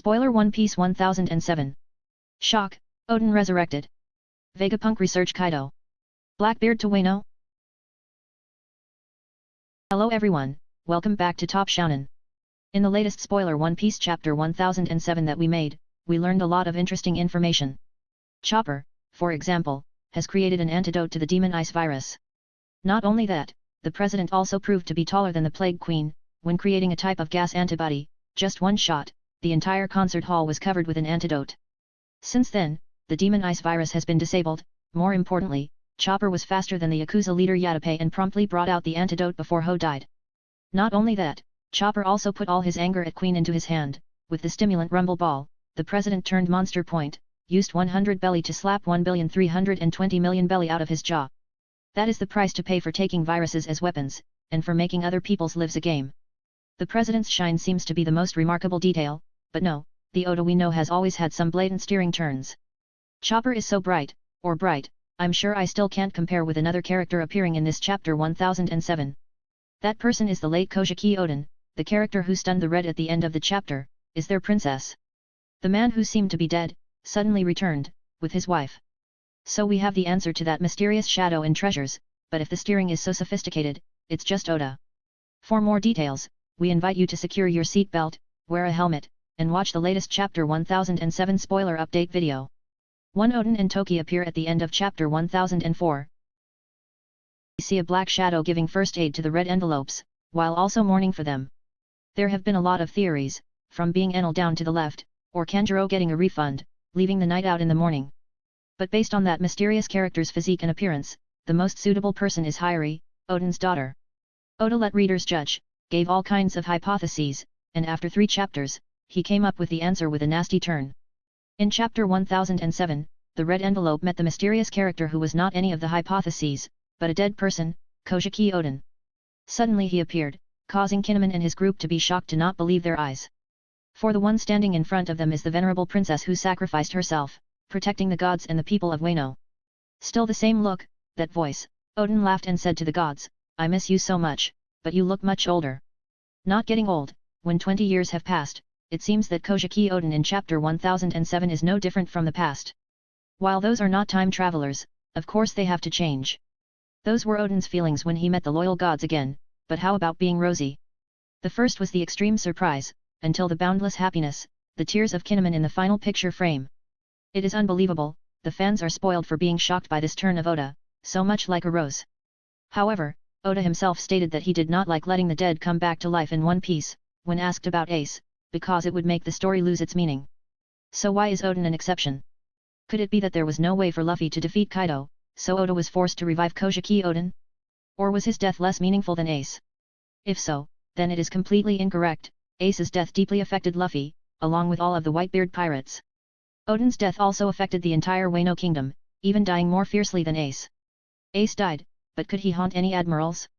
Spoiler One Piece 1007. Shock, Oden resurrected. Vegapunk Research Kaido. Blackbeard to Wano. Hello everyone, welcome back to Top Shounen. In the latest Spoiler One Piece chapter 1007 that we made, we learned a lot of interesting information. Chopper, for example, has created an antidote to the demon ice virus. Not only that, the president also proved to be taller than the Plague Queen. When creating a type of gas antibody, just one shot, the entire concert hall was covered with an antidote. Since then, the demon ice virus has been disabled. More importantly, Chopper was faster than the Yakuza leader Yatape and promptly brought out the antidote before Ho died. Not only that, Chopper also put all his anger at Queen into his hand. With the stimulant Rumble Ball, the president turned Monster Point, used 100 belly to slap 1,320,000,000 belly out of his jaw. That is the price to pay for taking viruses as weapons, and for making other people's lives a game. The president's shine seems to be the most remarkable detail, but no, the Oda we know has always had some blatant steering turns. Chopper is so bright, I'm sure I still can't compare with another character appearing in this chapter 1007. That person is the late Kozuki Oden, the character who stunned the Red at the end of the chapter, is their princess. The man who seemed to be dead, suddenly returned, with his wife. So we have the answer to that mysterious shadow in Treasures, but if the steering is so sophisticated, it's just Oda. For more details, we invite you to secure your seatbelt, wear a helmet, and watch the latest chapter 1007 spoiler update video. Oden and Toki appear at the end of chapter 1004. We see a black shadow giving first aid to the red envelopes, while also mourning for them. There have been a lot of theories, from being Enel down to the left, or Kanjuro getting a refund, leaving the night out in the morning. But based on that mysterious character's physique and appearance, the most suitable person is Hyori, Oden's daughter. Oda let readers judge, gave all kinds of hypotheses, and after 3 chapters, he came up with the answer with a nasty turn. In chapter 1007, the red envelope met the mysterious character who was not any of the hypotheses, but a dead person, Kozuki Oden. Suddenly he appeared, causing Kinemon and his group to be shocked to not believe their eyes. For the one standing in front of them is the venerable princess who sacrificed herself, protecting the gods and the people of Wano. Still the same look, that voice, Oden laughed and said to the gods, "I miss you so much, but you look much older." Not getting old, when 20 years have passed, it seems that Kozuki Oden in chapter 1007 is no different from the past. While those are not time travelers, of course they have to change. Those were Oden's feelings when he met the loyal gods again, but how about being rosy? The first was the extreme surprise, until the boundless happiness, the tears of Kinemon in the final picture frame. It is unbelievable, the fans are spoiled for being shocked by this turn of Oda, so much like a rose. However, Oda himself stated that he did not like letting the dead come back to life in One Piece, when asked about Ace, because it would make the story lose its meaning. So why is Oden an exception? Could it be that there was no way for Luffy to defeat Kaido, so Oda was forced to revive Kozuki Oden? Or was his death less meaningful than Ace? If so, then it is completely incorrect. Ace's death deeply affected Luffy, along with all of the Whitebeard pirates. Oden's death also affected the entire Wano kingdom, even dying more fiercely than Ace. Ace died, but could he haunt any admirals?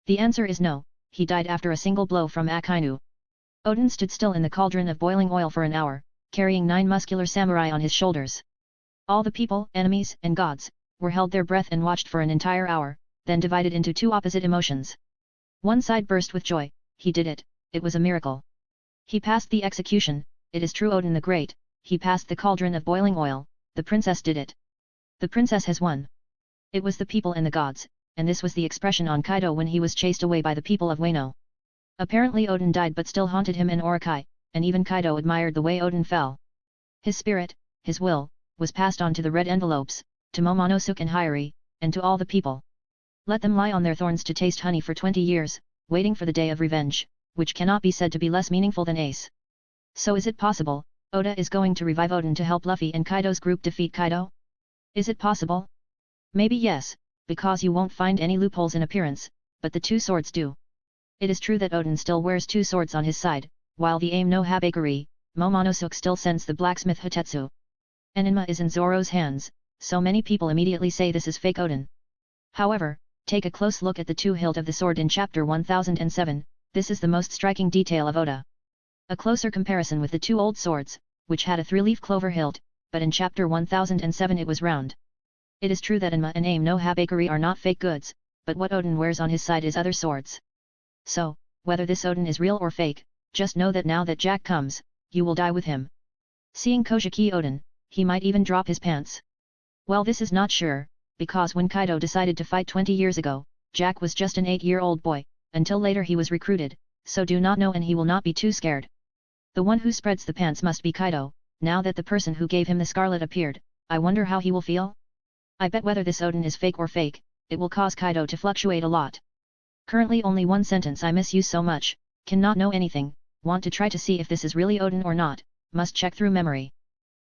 The answer is no, he died after a single blow from Akainu. Oden stood still in the cauldron of boiling oil for an hour, carrying 9 muscular samurai on his shoulders. All the people, enemies, and gods, were held their breath and watched for an entire hour, then divided into 2 opposite emotions. One side burst with joy, he did it, it was a miracle. He passed the execution, it is true Oden the Great, he passed the cauldron of boiling oil, the princess did it. The princess has won. It was the people and the gods, and this was the expression on Kaido when he was chased away by the people of Wano. Apparently Oden died but still haunted him and Orokai, and even Kaido admired the way Oden fell. His spirit, his will, was passed on to the red envelopes, to Momonosuke and Hyori, and to all the people. Let them lie on their thorns to taste honey for 20 years, waiting for the day of revenge, which cannot be said to be less meaningful than Ace. So is it possible, Oda is going to revive Oden to help Luffy and Kaido's group defeat Kaido? Is it possible? Maybe yes, because you won't find any loopholes in appearance, but the 2 swords do. It is true that Oden still wears 2 swords on his side, while the aim no habakiri, Momonosuke still sends the blacksmith Hitetsu. Enma is in Zoro's hands, so many people immediately say this is fake Oden. However, take a close look at the 2 hilt of the sword in chapter 1007, this is the most striking detail of Oda. A closer comparison with the 2 old swords, which had a 3-leaf clover hilt, but in chapter 1007 it was round. It is true that Enma and aim no habakiri are not fake goods, but what Oden wears on his side is other swords. So, whether this Oden is real or fake, just know that now that Jack comes, you will die with him. Seeing Kozuki Oden, he might even drop his pants. Well, this is not sure, because when Kaido decided to fight 20 years ago, Jack was just an 8-year-old boy, until later he was recruited, so do not know and he will not be too scared. The one who spreads the pants must be Kaido. Now that the person who gave him the scarlet appeared, I wonder how he will feel? I bet whether this Oden is fake or fake, it will cause Kaido to fluctuate a lot. Currently only one sentence I miss you so much, cannot know anything, want to try to see if this is really Oden or not, must check through memory.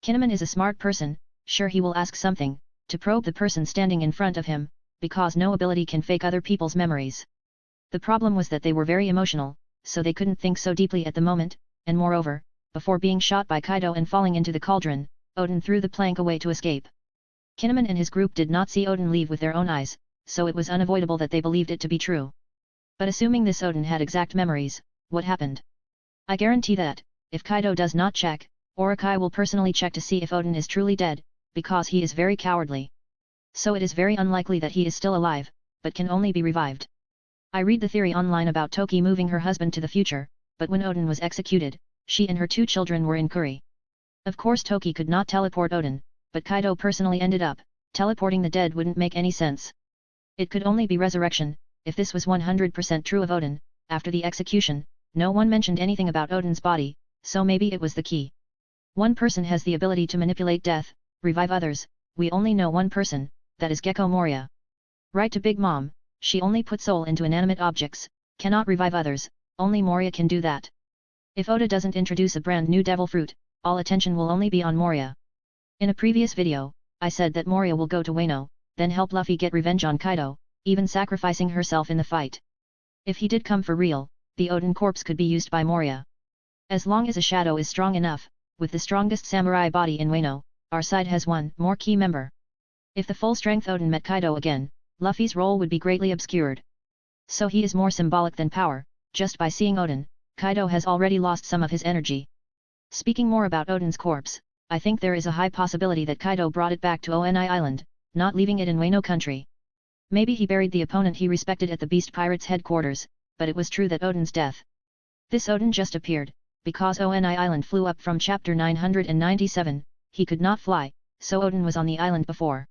Kinemon is a smart person, sure he will ask something, to probe the person standing in front of him, because no ability can fake other people's memories. The problem was that they were very emotional, so they couldn't think so deeply at the moment, and moreover, before being shot by Kaido and falling into the cauldron, Oden threw the plank away to escape. Kinemon and his group did not see Oden leave with their own eyes, so it was unavoidable that they believed it to be true. But assuming this Oden had exact memories, what happened? I guarantee that, if Kaido does not check, Orokai will personally check to see if Oden is truly dead, because he is very cowardly. So it is very unlikely that he is still alive, but can only be revived. I read the theory online about Toki moving her husband to the future, but when Oden was executed, she and her 2 children were in Kuri. Of course Toki could not teleport Oden, but Kaido personally ended up, teleporting the dead wouldn't make any sense. It could only be resurrection, if this was 100% true of Oden. After the execution, no one mentioned anything about Oden's body, so maybe it was the key. One person has the ability to manipulate death, revive others, we only know one person, that is Gecko Moria. Right to Big Mom, she only puts soul into inanimate objects, cannot revive others, only Moria can do that. If Oda doesn't introduce a brand new devil fruit, all attention will only be on Moria. In a previous video, I said that Moria will go to Wano, then help Luffy get revenge on Kaido, even sacrificing herself in the fight. If he did come for real, the Oden corpse could be used by Moria. As long as a shadow is strong enough, with the strongest samurai body in Wano, our side has one more key member. If the full-strength Oden met Kaido again, Luffy's role would be greatly obscured. So he is more symbolic than power, just by seeing Oden, Kaido has already lost some of his energy. Speaking more about Oden's corpse, I think there is a high possibility that Kaido brought it back to Oni Island, not leaving it in Wano country. Maybe he buried the opponent he respected at the Beast Pirates headquarters, but it was true that Oden's death. This Oden just appeared, because Oni Island flew up from chapter 997, he could not fly, so Oden was on the island before.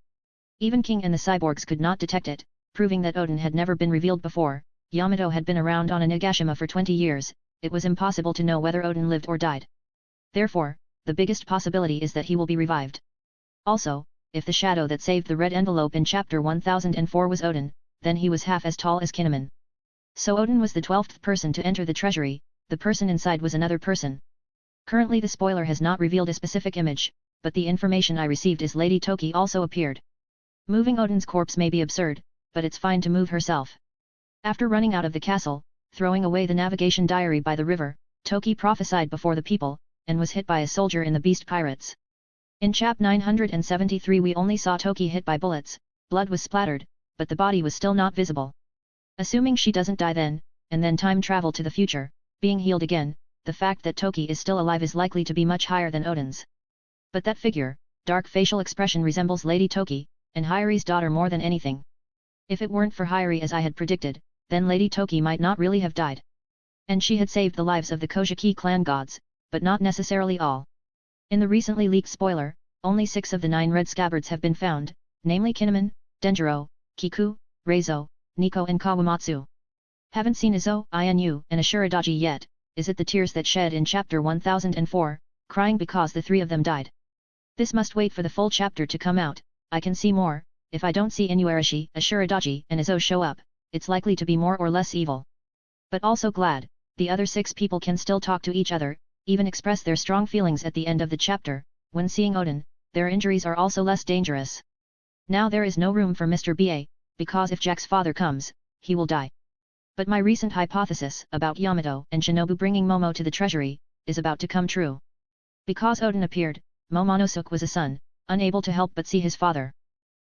Even King and the cyborgs could not detect it, proving that Oden had never been revealed before. Yamato had been around on Onigashima for 20 years, it was impossible to know whether Oden lived or died. Therefore, the biggest possibility is that he will be revived. Also, if the shadow that saved the red envelope in chapter 1004 was Oden, then he was half as tall as Kinemon. So Oden was the 12th person to enter the treasury, the person inside was another person. Currently the spoiler has not revealed a specific image, but the information I received is Lady Toki also appeared. Moving Oden's corpse may be absurd, but it's fine to move herself. After running out of the castle, throwing away the navigation diary by the river, Toki prophesied before the people, and was hit by a soldier in the Beast Pirates. In chap 973 we only saw Toki hit by bullets, blood was splattered, but the body was still not visible. Assuming she doesn't die then, and then time travel to the future, being healed again, the fact that Toki is still alive is likely to be much higher than Oden's. But that figure, dark facial expression resembles Lady Toki, and Hyori's daughter more than anything. If it weren't for Hyori as I had predicted, then Lady Toki might not really have died. And she had saved the lives of the Kozuki clan gods, but not necessarily all. In the recently leaked spoiler, only 6 of the 9 red scabbards have been found, namely Kinemon, Denjiro, Kiku, Reizo, Nico and Kawamatsu. Haven't seen Izo, Inu, and Ashuradaji yet. Is it the tears that shed in chapter 1004, crying because the 3 of them died? This must wait for the full chapter to come out. I can see more. If I don't see Inuarashi, Ashuradaji and Izo show up, it's likely to be more or less evil. But also glad, the other 6 people can still talk to each other, even express their strong feelings at the end of the chapter. When seeing Oden, their injuries are also less dangerous. Now there is no room for Mr. B.A., because if Jack's father comes, he will die. But my recent hypothesis about Yamato and Shinobu bringing Momo to the treasury, is about to come true. Because Oden appeared, Momonosuke was a son, unable to help but see his father.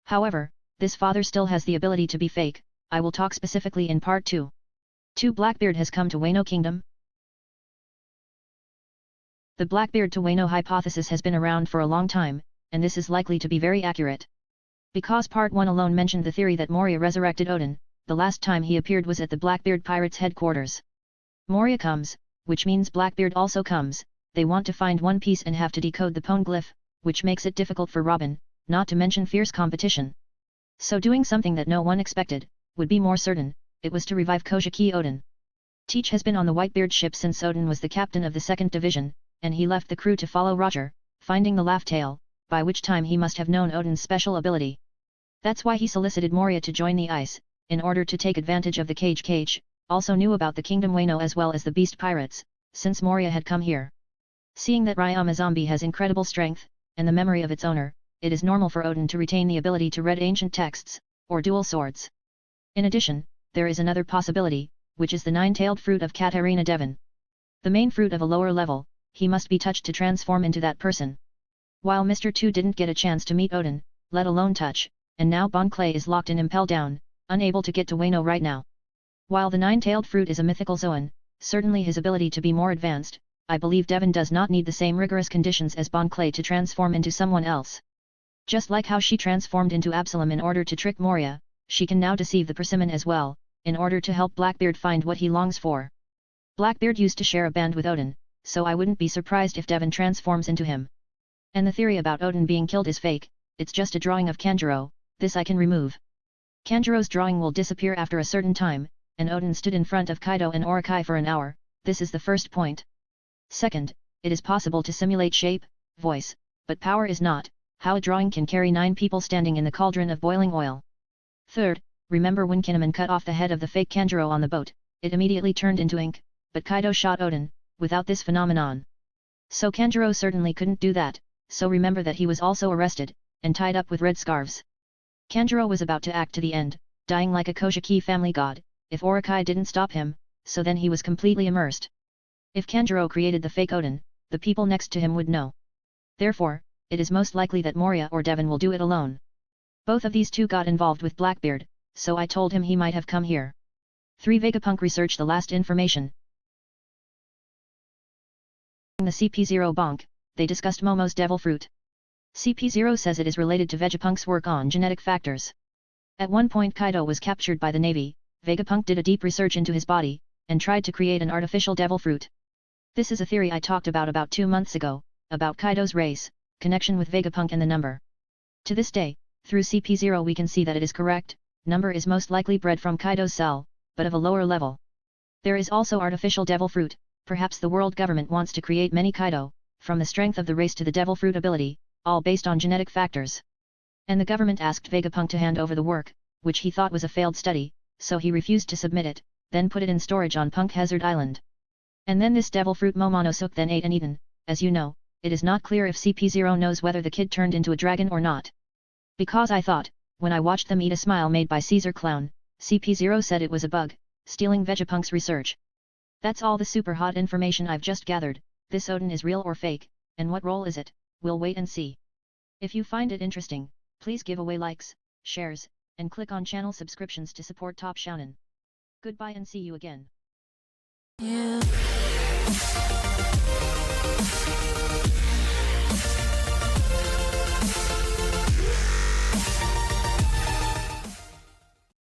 However, this father still has the ability to be fake. I will talk specifically in part 2. 2. Blackbeard has come to Wano Kingdom. The Blackbeard to Wano hypothesis has been around for a long time, and this is likely to be very accurate. Because part 1 alone mentioned the theory that Moria resurrected Oden, the last time he appeared was at the Blackbeard Pirates headquarters. Moria comes, which means Blackbeard also comes, they want to find One Piece and have to decode the poneglyph, which makes it difficult for Robin, not to mention fierce competition. So doing something that no one expected, would be more certain, it was to revive Kozuki Oden. Teach has been on the Whitebeard ship since Oden was the captain of the 2nd Division, and he left the crew to follow Roger, finding the laugh tale, by which time he must have known Oden's special ability. That's why he solicited Moria to join the ice, in order to take advantage of the cage, also knew about the Kingdom Wano as well as the Beast Pirates, since Moria had come here. Seeing that Ryama Zombie has incredible strength, and the memory of its owner, it is normal for Oden to retain the ability to read ancient texts, or dual swords. In addition, there is another possibility, which is the 9-tailed fruit of Katarina Devon. The main fruit of a lower level, he must be touched to transform into that person. While Mr. 2 didn't get a chance to meet Oden, let alone touch, and now Bon Clay is locked in Impel Down, unable to get to Wano right now. While the 9-tailed fruit is a mythical Zoan, certainly his ability to be more advanced, I believe Devon does not need the same rigorous conditions as Bon Clay to transform into someone else. Just like how she transformed into Absalom in order to trick Moria, she can now deceive the Persimmon as well, in order to help Blackbeard find what he longs for. Blackbeard used to share a band with Oden, so I wouldn't be surprised if Devon transforms into him. And the theory about Oden being killed is fake, it's just a drawing of Kanjuro, this I can remove. Kanjuro's drawing will disappear after a certain time, and Oden stood in front of Kaido and Orokai for an hour, this is the first point. Second, it is possible to simulate shape, voice, but power is not, how a drawing can carry 9 people standing in the cauldron of boiling oil. Third, remember when Kinemon cut off the head of the fake Kanjuro on the boat, it immediately turned into ink, but Kaido shot Oden, without this phenomenon. So Kanjuro certainly couldn't do that, so remember that he was also arrested, and tied up with red scarves. Kanjuro was about to act to the end, dying like a Kozuki family god, if Orokai didn't stop him, so then he was completely immersed. If Kanjuro created the fake Oden, the people next to him would know. Therefore, it is most likely that Moria or Devon will do it alone. Both of these two got involved with Blackbeard, so I told him he might have come here. 3. Vegapunk Research. The last information. In the CP0 bonk, they discussed Momo's devil fruit. CP0 says it is related to Vegapunk's work on genetic factors. At one point Kaido was captured by the Navy, Vegapunk did a deep research into his body, and tried to create an artificial devil fruit. This is a theory I talked about 2 months ago, about Kaido's race, connection with Vegapunk and the number. To this day, through CP0 we can see that it is correct, number is most likely bred from Kaido's cell, but of a lower level. There is also artificial devil fruit, perhaps the world government wants to create many Kaido, from the strength of the race to the devil fruit ability, all based on genetic factors. And the government asked Vegapunk to hand over the work, which he thought was a failed study, so he refused to submit it, then put it in storage on Punk Hazard Island. And then this devil fruit Momonosuke then ate and eaten. As you know, it is not clear if CP0 knows whether the kid turned into a dragon or not. Because I thought, when I watched them eat a smile made by Caesar Clown, CP0 said it was a bug, stealing Vegapunk's research. That's all the super hot information I've just gathered. This Oden is real or fake, and what role is it? We'll wait and see. If you find it interesting, please give away likes, shares, and click on channel subscriptions to support Top Shounen. Goodbye and see you again. Yeah.